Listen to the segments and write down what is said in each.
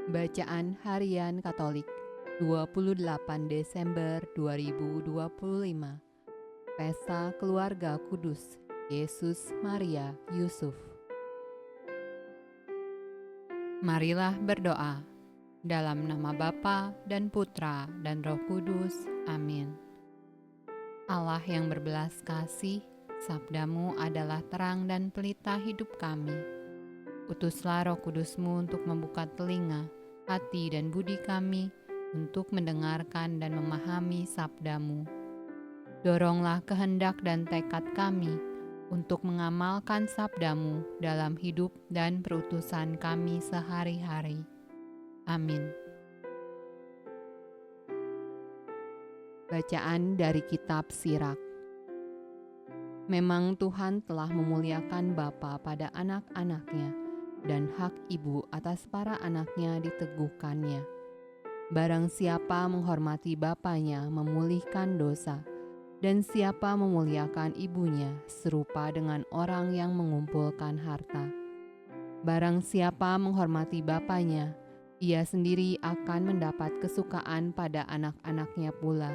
Bacaan Harian Katolik 28 Desember 2025. Pesta Keluarga Kudus Yesus, Maria, Yusuf. Marilah berdoa. Dalam nama Bapa dan Putra dan Roh Kudus. Amin. Allah yang berbelas kasih, sabdamu adalah terang dan pelita hidup kami. Utuslah Roh Kudus-Mu untuk membuka telinga, hati dan budi kami untuk mendengarkan dan memahami sabda-Mu. Doronglah kehendak dan tekad kami untuk mengamalkan sabda-Mu dalam hidup dan perutusan kami sehari-hari. Amin. Bacaan dari Kitab Sirach. Memang Tuhan telah memuliakan bapa pada anak-anaknya, dan hak ibu atas para anaknya diteguhkannya. Barang siapa menghormati bapanya memulihkan dosa, dan siapa memuliakan ibunya serupa dengan orang yang mengumpulkan harta. Barang siapa menghormati bapanya, ia sendiri akan mendapat kesukaan pada anak-anaknya pula.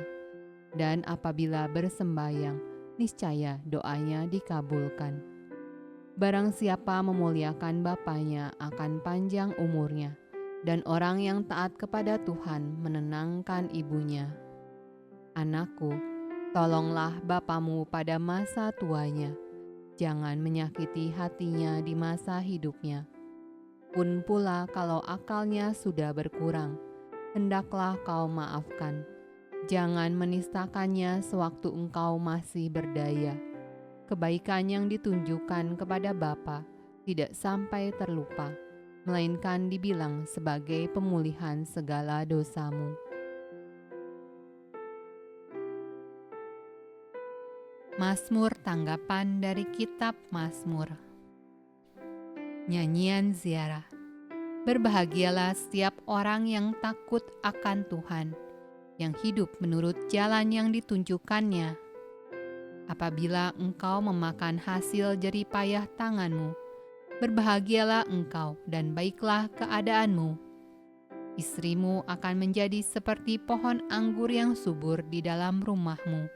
Dan apabila bersembayang, niscaya doanya dikabulkan. Barang siapa memuliakan bapanya akan panjang umurnya, dan orang yang taat kepada Tuhan menenangkan ibunya. Anakku, tolonglah bapamu pada masa tuanya, jangan menyakiti hatinya di masa hidupnya. Pun pula kalau akalnya sudah berkurang, hendaklah kau maafkan. Jangan menistakannya sewaktu engkau masih berdaya. Kebaikan yang ditunjukkan kepada Bapa tidak sampai terlupa, melainkan dibilang sebagai pemulihan segala dosamu. Mazmur tanggapan dari Kitab Mazmur. Nyanyian ziarah. Berbahagialah setiap orang yang takut akan Tuhan, yang hidup menurut jalan yang ditunjukkannya. Apabila engkau memakan hasil jerih payah tanganmu, berbahagialah engkau dan baiklah keadaanmu. Istrimu akan menjadi seperti pohon anggur yang subur di dalam rumahmu.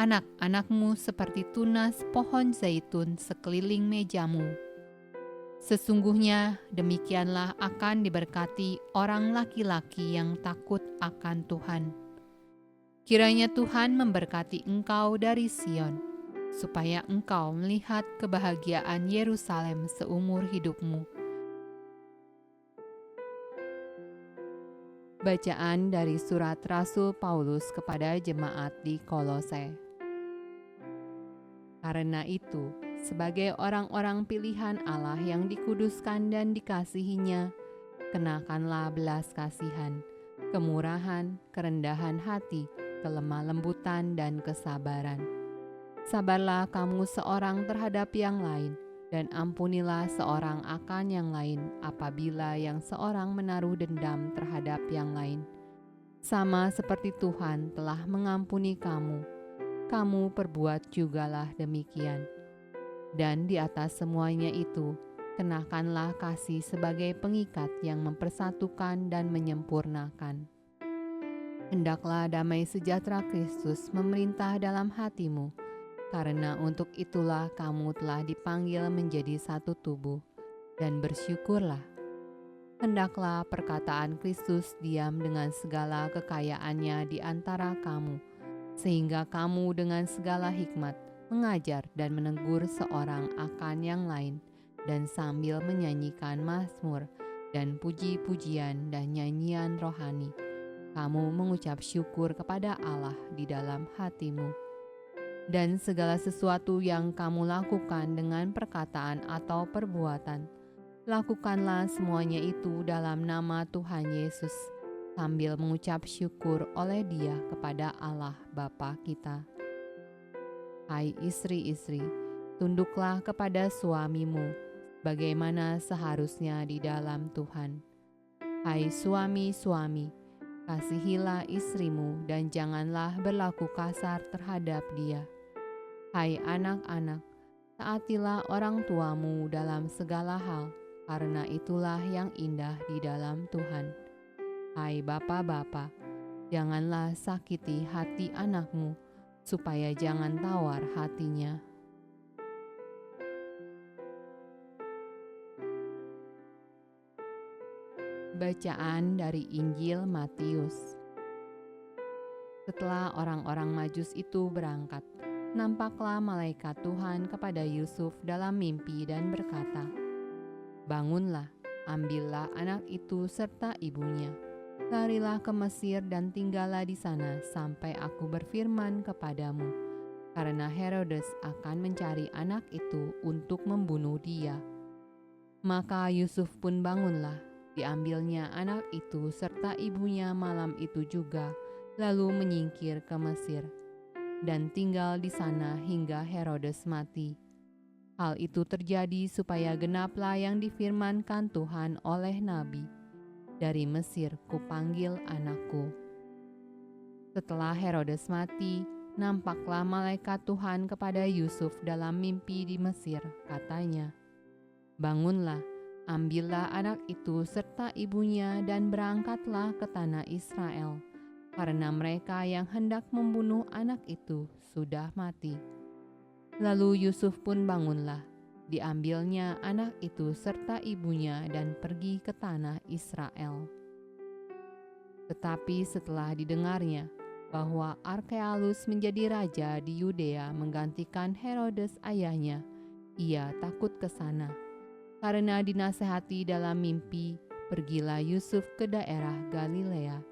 Anak-anakmu seperti tunas pohon zaitun sekeliling mejamu. Sesungguhnya demikianlah akan diberkati orang laki-laki yang takut akan Tuhan. Kiranya Tuhan memberkati engkau dari Sion, supaya engkau melihat kebahagiaan Yerusalem seumur hidupmu. Bacaan dari surat Rasul Paulus kepada jemaat di Kolose. Karena itu, sebagai orang-orang pilihan Allah yang dikuduskan dan dikasihinya, kenakanlah belas kasihan, kemurahan, kerendahan hati, kelemah lembutan, dan kesabaran. Sabarlah kamu seorang terhadap yang lain, dan ampunilah seorang akan yang lain apabila yang seorang menaruh dendam terhadap yang lain. Sama seperti Tuhan telah mengampuni kamu, kamu perbuat jugalah demikian. Dan di atas semuanya itu, kenakanlah kasih sebagai pengikat yang mempersatukan dan menyempurnakan. Hendaklah damai sejahtera Kristus memerintah dalam hatimu, karena untuk itulah kamu telah dipanggil menjadi satu tubuh, dan bersyukurlah. Hendaklah perkataan Kristus diam dengan segala kekayaannya di antara kamu, sehingga kamu dengan segala hikmat mengajar dan menegur seorang akan yang lain, dan sambil menyanyikan mazmur dan puji-pujian dan nyanyian rohani, kamu mengucap syukur kepada Allah di dalam hatimu. Dan segala sesuatu yang kamu lakukan dengan perkataan atau perbuatan, lakukanlah semuanya itu dalam nama Tuhan Yesus, sambil mengucap syukur oleh Dia kepada Allah Bapa kita. Hai istri-istri, tunduklah kepada suamimu, bagaimana seharusnya di dalam Tuhan. Hai suami-suami, kasihilah istrimu dan janganlah berlaku kasar terhadap dia. Hai anak-anak, taatilah orang tuamu dalam segala hal, karena itulah yang indah di dalam Tuhan. Hai Bapa-bapa, janganlah sakiti hati anakmu, supaya jangan tawar hatinya. Bacaan dari Injil Matius. Setelah orang-orang Majus itu berangkat, nampaklah malaikat Tuhan kepada Yusuf dalam mimpi dan berkata, "Bangunlah, ambillah anak itu serta ibunya. Larilah ke Mesir dan tinggallah di sana sampai aku berfirman kepadamu, karena Herodes akan mencari anak itu untuk membunuh dia." Maka Yusuf pun bangunlah, diambilnya anak itu serta ibunya malam itu juga, lalu menyingkir ke Mesir, dan tinggal di sana hingga Herodes mati. Hal itu terjadi supaya genaplah yang difirmankan Tuhan oleh nabi, "Dari Mesir kupanggil anakku." Setelah Herodes mati, nampaklah malaikat Tuhan kepada Yusuf dalam mimpi di Mesir, katanya, "Bangunlah, ambillah anak itu serta ibunya dan berangkatlah ke tanah Israel, karena mereka yang hendak membunuh anak itu sudah mati." Lalu Yusuf pun bangunlah, diambilnya anak itu serta ibunya dan pergi ke tanah Israel. Tetapi setelah didengarnya bahwa Arkealus menjadi raja di Yudea menggantikan Herodes ayahnya, ia takut ke sana. Karena dinasehati dalam mimpi, pergilah Yusuf ke daerah Galilea.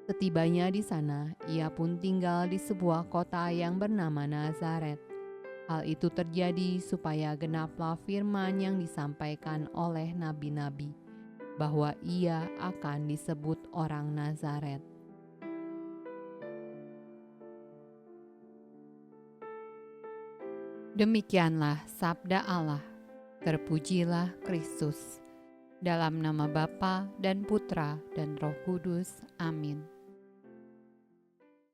Setibanya di sana, ia pun tinggal di sebuah kota yang bernama Nazaret. Hal itu terjadi supaya genaplah firman yang disampaikan oleh nabi-nabi, bahwa ia akan disebut orang Nazaret. Demikianlah sabda Allah. Terpujilah Kristus. Dalam nama Bapa dan Putra dan Roh Kudus. Amin.